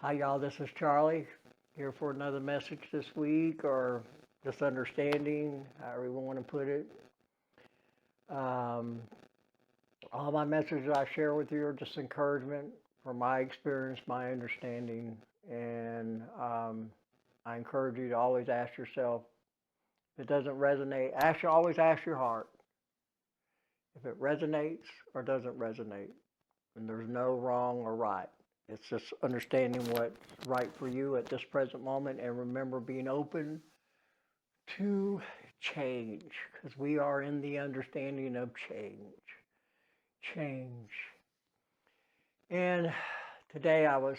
Hi, y'all. This is Charlie here for another message this week, or just understanding, however you want to put it. Um, all my messages I share with you are just encouragement from my experience, my understanding, and I encourage you to always ask yourself if it doesn't resonate. Always ask your heart if it resonates or doesn't resonate, and there's no wrong or right. It's just understanding what's right for you at this present moment, and remember being open to change, because we are in the understanding of change. Change. And today I was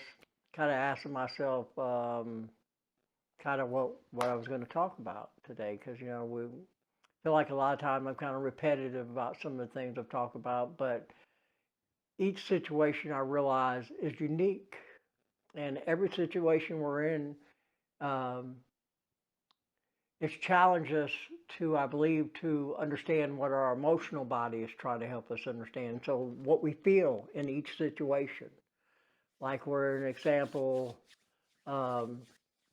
kind of asking myself kind of what I was going to talk about today, because, we feel like a lot of time I'm kind of repetitive about some of the things I've talked about, but each situation I realize is unique. And every situation we're in, um, it's challenged us to, I believe, to understand what our emotional body is trying to help us understand. So what we feel in each situation, like we're an example, um,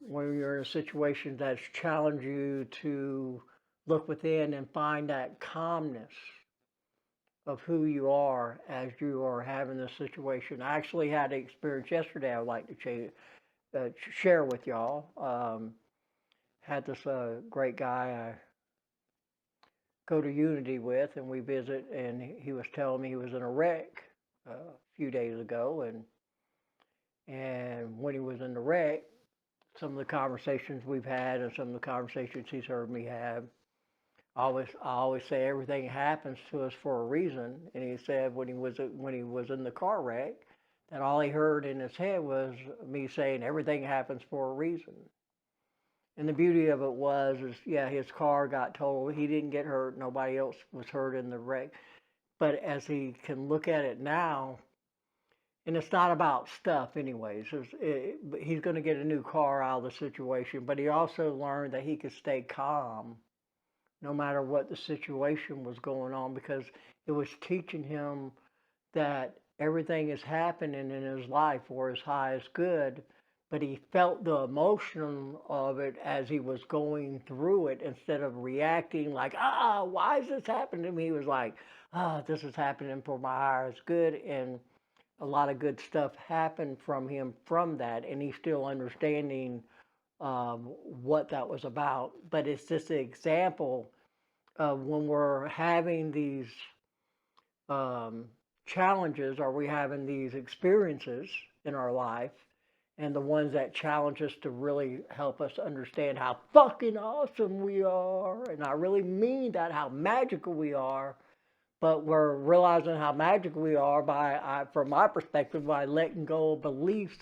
when you're in a situation that's challenged you to look within and find that calmness of who you are as you are having this situation. I actually had an experience yesterday I would like to share with y'all. Had this great guy I go to Unity with, and we visit, and he was telling me he was in a wreck a few days ago, and when he was in the wreck, some of the conversations we've had and some of the conversations he's heard me have, I always say everything happens to us for a reason. And he said when he was in the car wreck, that all he heard in his head was me saying everything happens for a reason. And the beauty of it is yeah, his car got totaled. He didn't get hurt. Nobody else was hurt in the wreck. But as he can look at it now, and it's not about stuff anyways. He's going to get a new car out of the situation, but he also learned that he could stay calm no matter what the situation was going on, because it was teaching him that everything is happening in his life for his highest good, but he felt the emotion of it as he was going through it, instead of reacting like, why is this happening to me? He was like, this is happening for my highest good, and a lot of good stuff happened from him from that, and he's still understanding what that was about. But it's just an example of when we're having these um, challenges, or we having these experiences in our life, and the ones that challenge us to really help us understand how fucking awesome we are. And I really mean that, how magical we are. But we're realizing how magical we are from my perspective, by letting go of beliefs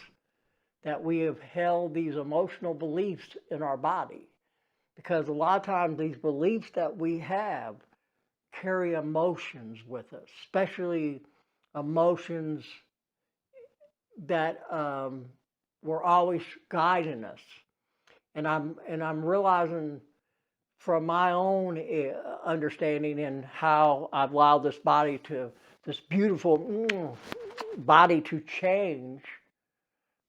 that we have held, these emotional beliefs in our body. Because a lot of times these beliefs that we have carry emotions with us, especially emotions that were always guiding us. And I'm realizing from my own understanding and how I've allowed this beautiful body to change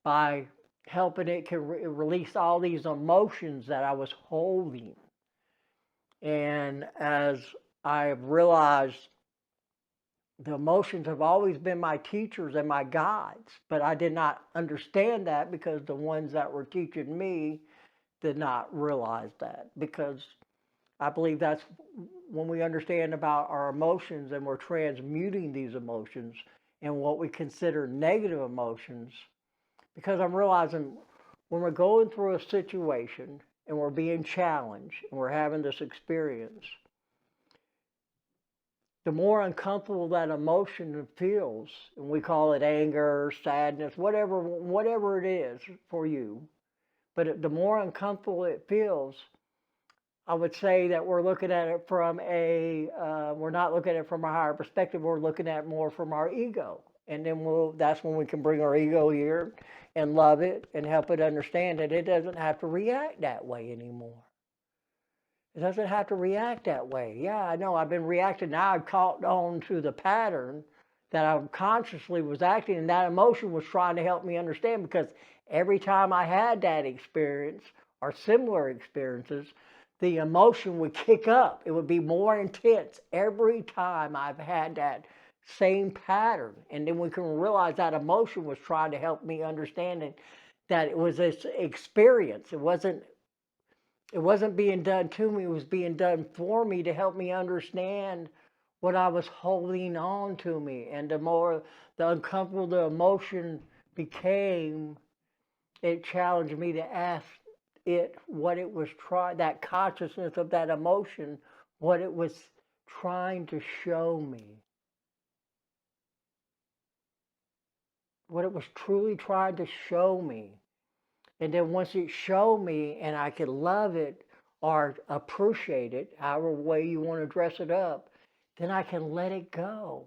by helping it can release all these emotions that I was holding. And as I have realized, the emotions have always been my teachers and my guides, but I did not understand that because the ones that were teaching me did not realize that. Because I believe that's when we understand about our emotions and we're transmuting these emotions and what we consider negative emotions. Because I'm realizing when we're going through a situation and we're being challenged and we're having this experience, the more uncomfortable that emotion feels, and we call it anger, sadness, whatever it is for you, but the more uncomfortable it feels, I would say that we're looking at it from we're not looking at it from a higher perspective. We're looking at it more from our ego. And then that's when we can bring our ego here and love it and help it understand that it doesn't have to react that way anymore. It doesn't have to react that way. Yeah, I know I've been reacting. Now I've caught on to the pattern that I consciously was acting, and that emotion was trying to help me understand, because every time I had that experience or similar experiences, the emotion would kick up. It would be more intense every time I've had that same pattern. And then we can realize that emotion was trying to help me understand it, that it was this experience. It wasn't being done to me, it was being done for me to help me understand what I was holding on to me. And the more the uncomfortable the emotion became, it challenged me to ask it what it was trying, that consciousness of that emotion, what it was trying to show me. What it was truly trying to show me. And then once it showed me and I could love it or appreciate it, however way you want to dress it up, then I can let it go.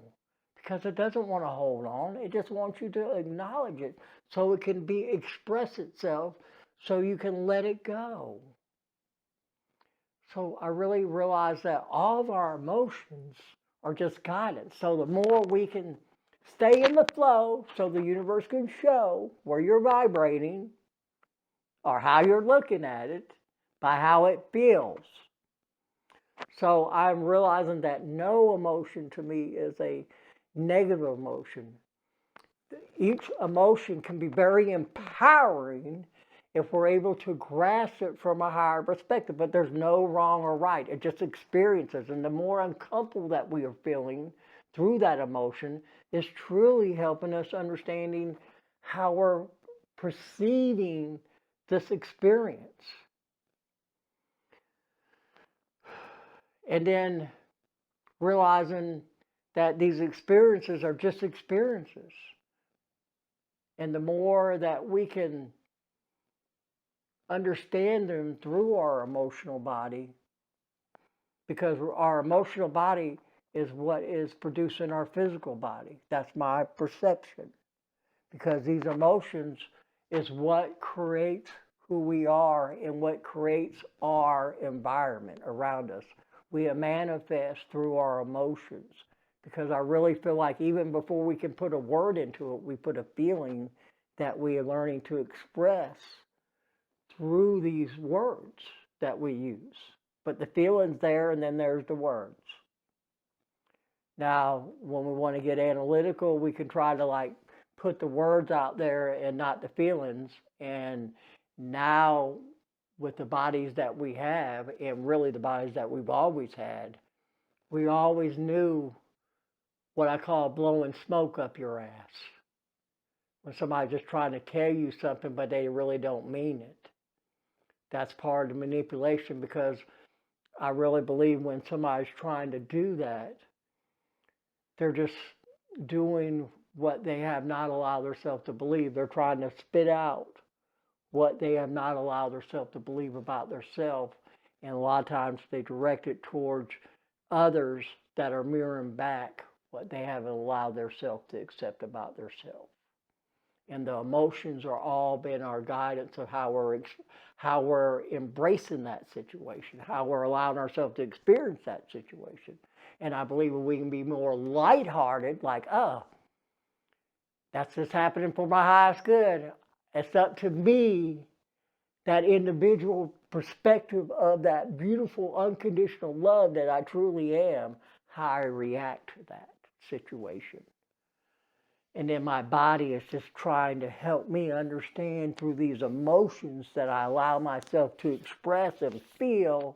Because it doesn't want to hold on. It just wants you to acknowledge it so it can be express itself, so you can let it go. So I really realized that all of our emotions are just guidance. So the more we can stay in the flow, so the universe can show where you're vibrating or how you're looking at it by how it feels. So I'm realizing that no emotion to me is a negative emotion. Each emotion can be very empowering if we're able to grasp it from a higher perspective, but there's no wrong or right. It just experiences. And the more uncomfortable that we are feeling through that emotion is truly helping us understanding how we're perceiving this experience. And then realizing that these experiences are just experiences. And the more that we can understand them through our emotional body, because our emotional body is what is producing our physical body. That's my perception. Because these emotions is what creates who we are and what creates our environment around us. We manifest through our emotions. Because I really feel like even before we can put a word into it, we put a feeling that we are learning to express through these words that we use. But the feeling's there, and then there's the words. Now, when we want to get analytical, we can try to put the words out there and not the feelings. And now, with the bodies that we have, and really the bodies that we've always had, we always knew what I call blowing smoke up your ass. When somebody's just trying to tell you something, but they really don't mean it. That's part of the manipulation, because I really believe when somebody's trying to do that, they're just doing what they have not allowed themselves to believe. They're trying to spit out what they have not allowed themselves to believe about themselves. And a lot of times they direct it towards others that are mirroring back what they haven't allowed themselves to accept about themselves. And the emotions are all been our guidance of how we're embracing that situation, how we're allowing ourselves to experience that situation. And I believe if we can be more lighthearted, like, oh, that's just happening for my highest good. It's up to me, that individual perspective of that beautiful unconditional love that I truly am, how I react to that situation. And then my body is just trying to help me understand through these emotions that I allow myself to express and feel,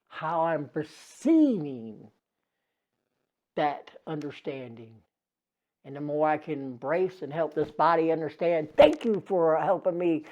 how I'm perceiving that understanding. And the more I can embrace and help this body understand, thank you for helping me.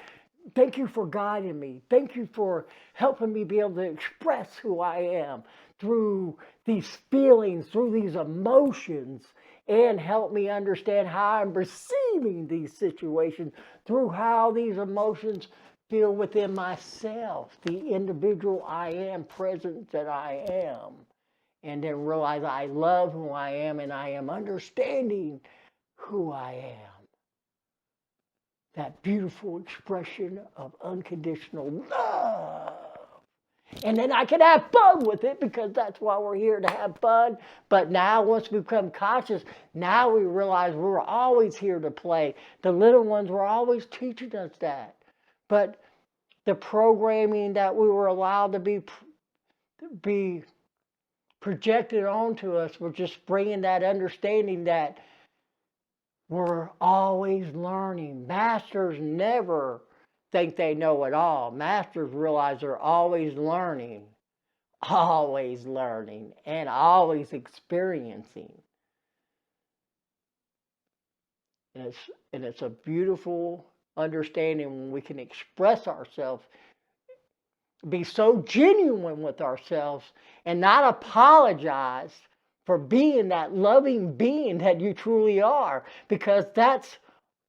Thank you for guiding me. Thank you for helping me be able to express who I am through these feelings, through these emotions, and help me understand how I'm perceiving these situations through how these emotions feel within myself, the individual I am, present that I am. And then realize I love who I am, and I am understanding who I am. That beautiful expression of unconditional love. And then I can have fun with it because that's why we're here, to have fun. But now, once we become conscious, now we realize we're always here to play. The little ones were always teaching us that. But the programming that we were allowed to be projected onto us was just bringing that understanding that we're always learning. Masters never think they know it all. Masters realize they're always learning, and always experiencing. And it's a beautiful understanding when we can express ourselves, be so genuine with ourselves, and not apologize for being that loving being that you truly are. Because that's,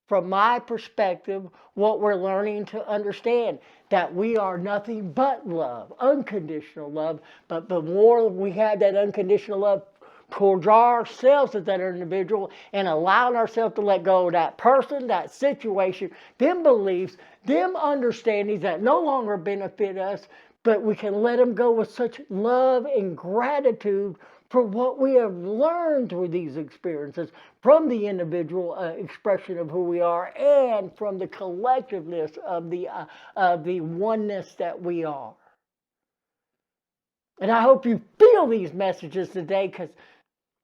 from my perspective, what we're learning to understand, that we are nothing but love, unconditional love. But the more we have that unconditional love towards ourselves as that individual, and allowing ourselves to let go of that person, that situation, them beliefs, them understandings that no longer benefit us, but we can let them go with such love and gratitude for what we have learned through these experiences, from the individual expression of who we are, and from the collectiveness of the oneness that we are. And I hope you feel these messages today, because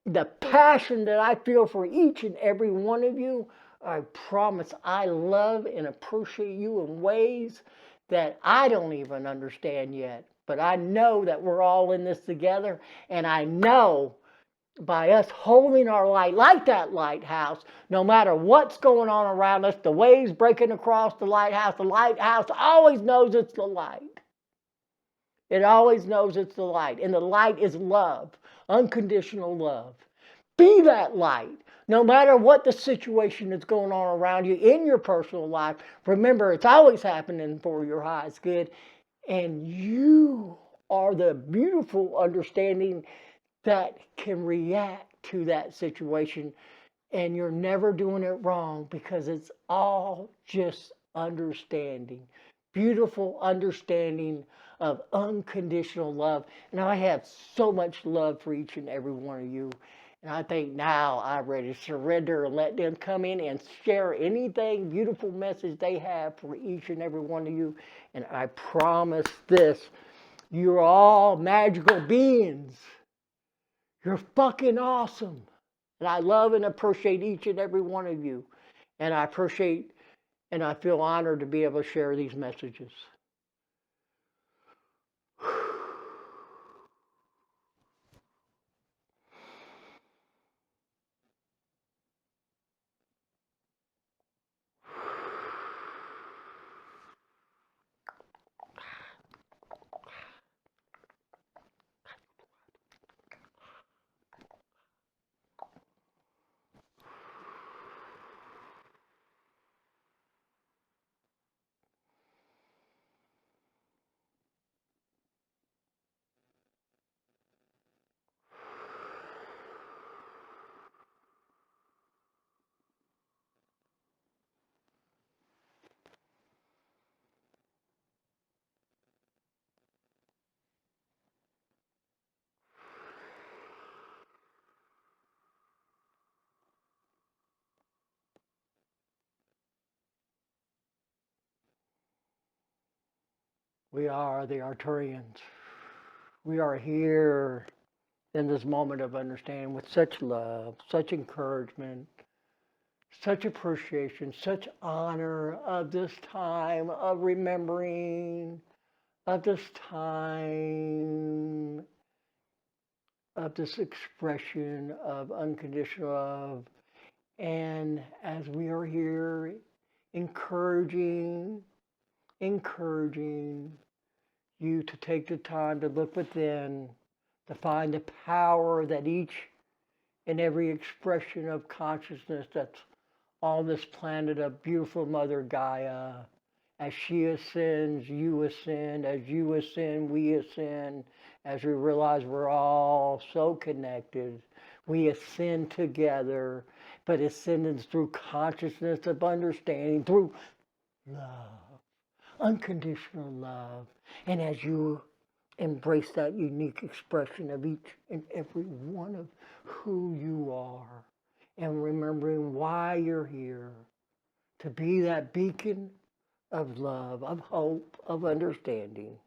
the passion that I feel for each and every one of you, I promise I love and appreciate you in ways that I don't even understand yet. But I know that we're all in this together, and I know by us holding our light like that lighthouse, no matter what's going on around us, the waves breaking across the lighthouse always knows it's the light. It always knows it's the light. And the light is love, unconditional love. Be that light. No matter what the situation that's going on around you in your personal life, remember, it's always happening for your highest good. And you are the beautiful understanding that can react to that situation. And you're never doing it wrong, because it's all just understanding. Beautiful understanding of unconditional love. And I have so much love for each and every one of you. And I think now I'm ready to surrender and let them come in and share anything, beautiful message they have for each and every one of you. And I promise this, you're all magical beings. You're fucking awesome. And I love and appreciate each and every one of you. And I appreciate and I feel honored to be able to share these messages. We are the Arcturians. We are here in this moment of understanding with such love, such encouragement, such appreciation, such honor of this time of remembering, of this time, of this expression of unconditional love. And as we are here encouraging you to take the time to look within, to find the power that each and every expression of consciousness that's on this planet of beautiful Mother Gaia, as she ascends, you ascend, as you ascend, we ascend, as we realize we're all so connected. We ascend together, but ascendance through consciousness of understanding, through love, unconditional love. And as you Embrace that unique expression of each and every one of who you are. And remembering why you're here. To be that beacon of love, of hope, of understanding,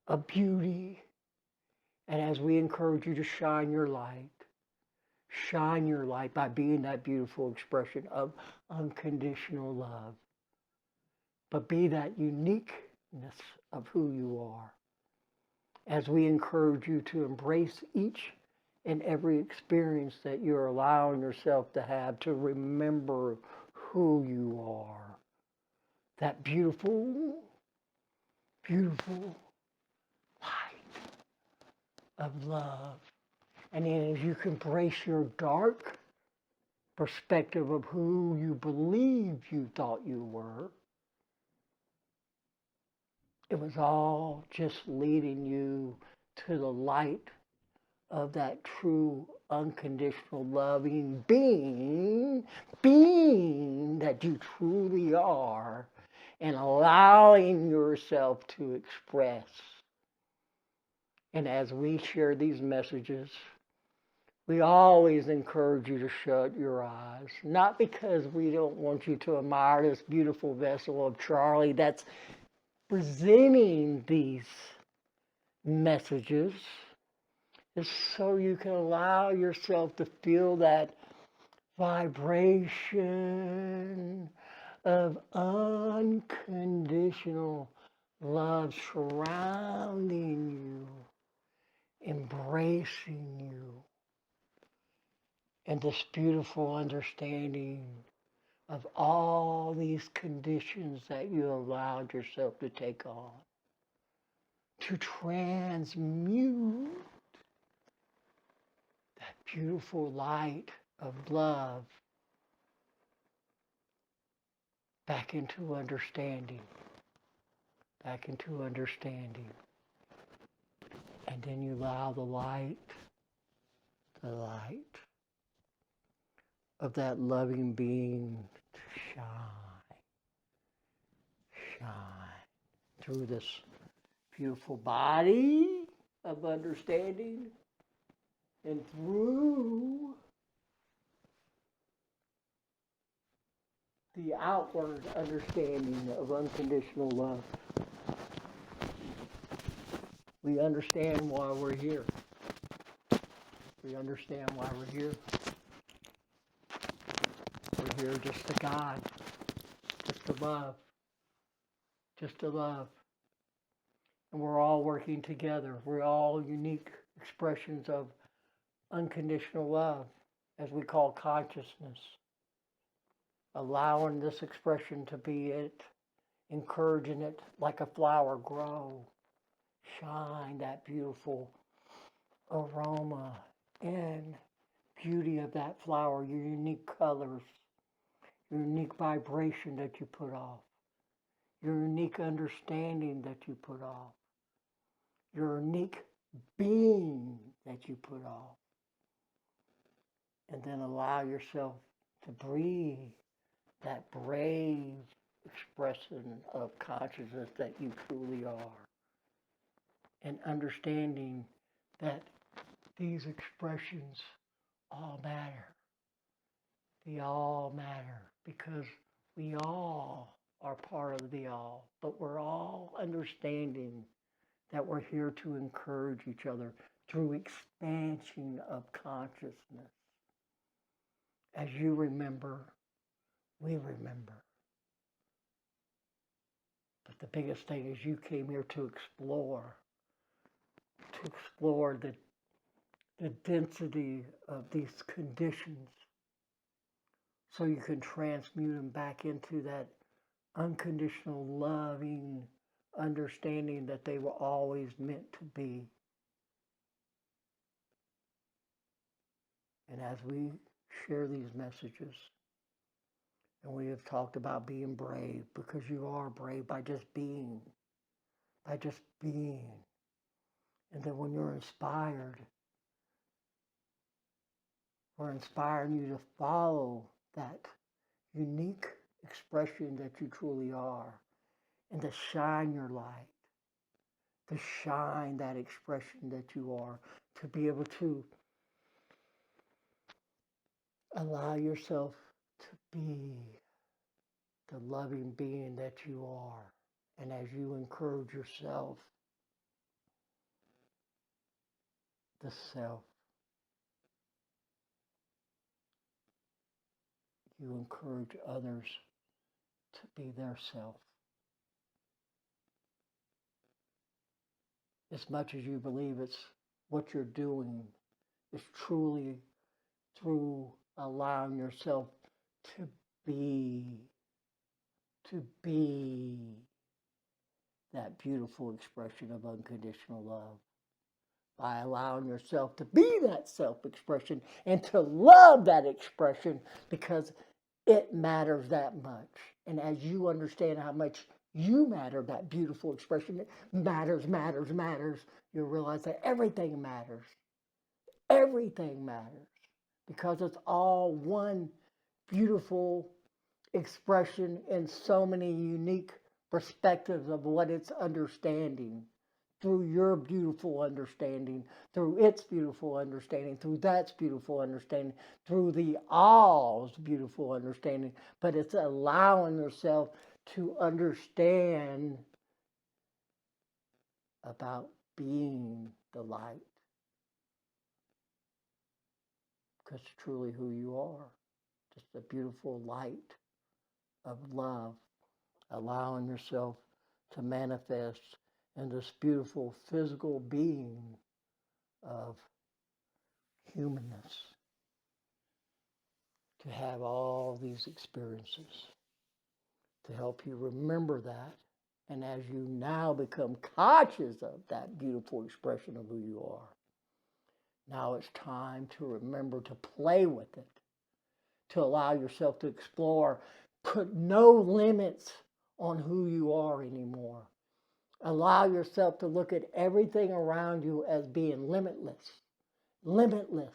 of beauty. And as we encourage you to shine your light by being that beautiful expression of unconditional love. But be that uniqueness of who you are. As we encourage you to embrace each and every experience that you're allowing yourself to have, to remember who you are. That beautiful, beautiful light of love. And then as you can embrace your dark perspective of who you believed you thought you were, it was all just leading you to the light of that true unconditional loving being that you truly are, and allowing yourself to express. And as we share these messages, we always encourage you to shut your eyes, not because we don't want you to admire this beautiful vessel of Charlie that's presenting these messages, is so you can allow yourself to feel that vibration of unconditional love surrounding you, embracing you, and this beautiful understanding of all these conditions that you allowed yourself to take on, to transmute that beautiful light of love back into understanding, back into understanding. And then you allow the light of that loving being to shine through this beautiful body of understanding and through the outward understanding of unconditional love. We understand why we're here. We understand why we're here. We're here just to guide, just to love, just to love. And we're all working together. We're all unique expressions of unconditional love, as we call consciousness. Allowing this expression to be it, encouraging it like a flower grow, shine that beautiful aroma and beauty of that flower, your unique colors, your unique vibration that you put off, your unique understanding that you put off, your unique being that you put off. And then allow yourself to breathe that brave expression of consciousness that you truly are. And understanding that these expressions all matter. They all matter because we all are part of the all. But we're all understanding that we're here to encourage each other through expansion of consciousness. As you remember, we remember. But the biggest thing is you came here to explore the density of these conditions so you can transmute them back into that unconditional loving understanding that they were always meant to be. And as we share these messages, and we have talked about being brave, because you are brave by just being. And then when you're inspired, we're inspiring you to follow that unique expression that you truly are, and to shine your light, to shine that expression that you are, to be able to allow yourself to be the loving being that you are. And as you encourage yourself, the self, you encourage others to be their self. As much as you believe it's what you're doing is truly through allowing yourself to be that beautiful expression of unconditional love. By allowing yourself to be that self-expression and to love that expression because it matters that much. And as you understand how much you matter, that beautiful expression matters, you'll realize that everything matters. Everything matters because it's all one beautiful expression in so many unique perspectives of what it's understanding through your beautiful understanding, through its beautiful understanding, through that's beautiful understanding, through the all's beautiful understanding. But it's allowing yourself to understand about being the light. Because truly who you are. Just a beautiful light of love, allowing yourself to manifest in this beautiful physical being of humanness, to have all these experiences, to help you remember that. And as you now become conscious of that beautiful expression of who you are, now it's time to remember to play with it, to allow yourself to explore, put no limits on who you are anymore. Allow yourself to look at everything around you as being limitless. Limitless.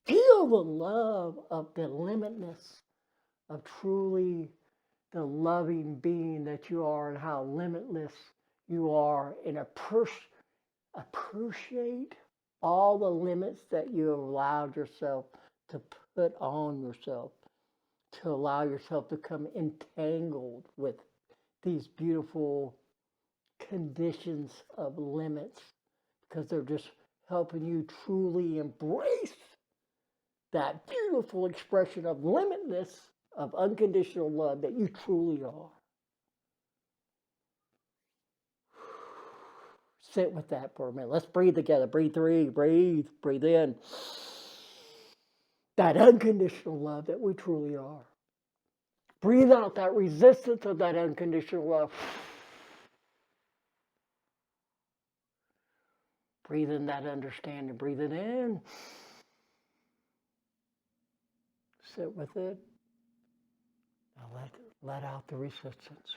Feel the love of the limitless, of truly the loving being that you are and how limitless you are, and appreciate all the limits that you have allowed yourself to put on yourself, to allow yourself to become entangled with these beautiful conditions of limits, because they're just helping you truly embrace that beautiful expression of limitless, of unconditional love that you truly are. Sit with that for a minute. Let's breathe together. Breathe three. Breathe. Breathe in. That unconditional love that we truly are. Breathe out that resistance of that unconditional love. Breathe in that understanding. Breathe it in. Sit with it. Now let out the resistance.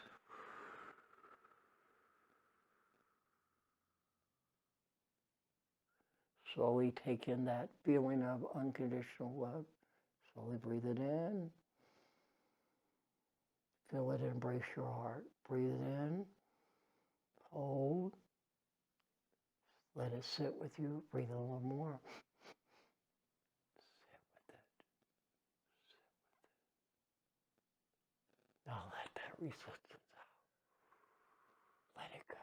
Slowly take in that feeling of unconditional love. Slowly breathe it in. Feel it embrace your heart. Breathe it in. Hold. Let it sit with you. Breathe a little more. Sit with it. Now let that resistance out. Let it go.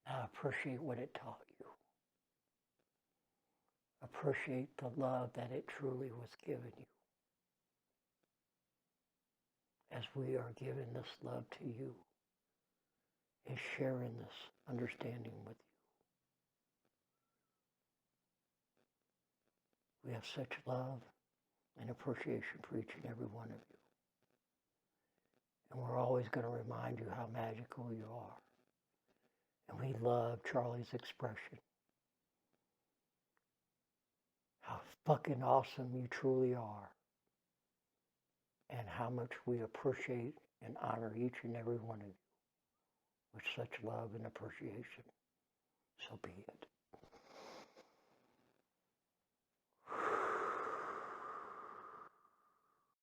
Now appreciate what it taught you. Appreciate the love that it truly was given you. As we are giving this love to you and sharing this understanding with you. We have such love and appreciation for each and every one of you. And we're always going to remind you how magical you are. And we love Charlie's expression. How fucking awesome you truly are. And how much we appreciate and honor each and every one of you with such love and appreciation. So be it.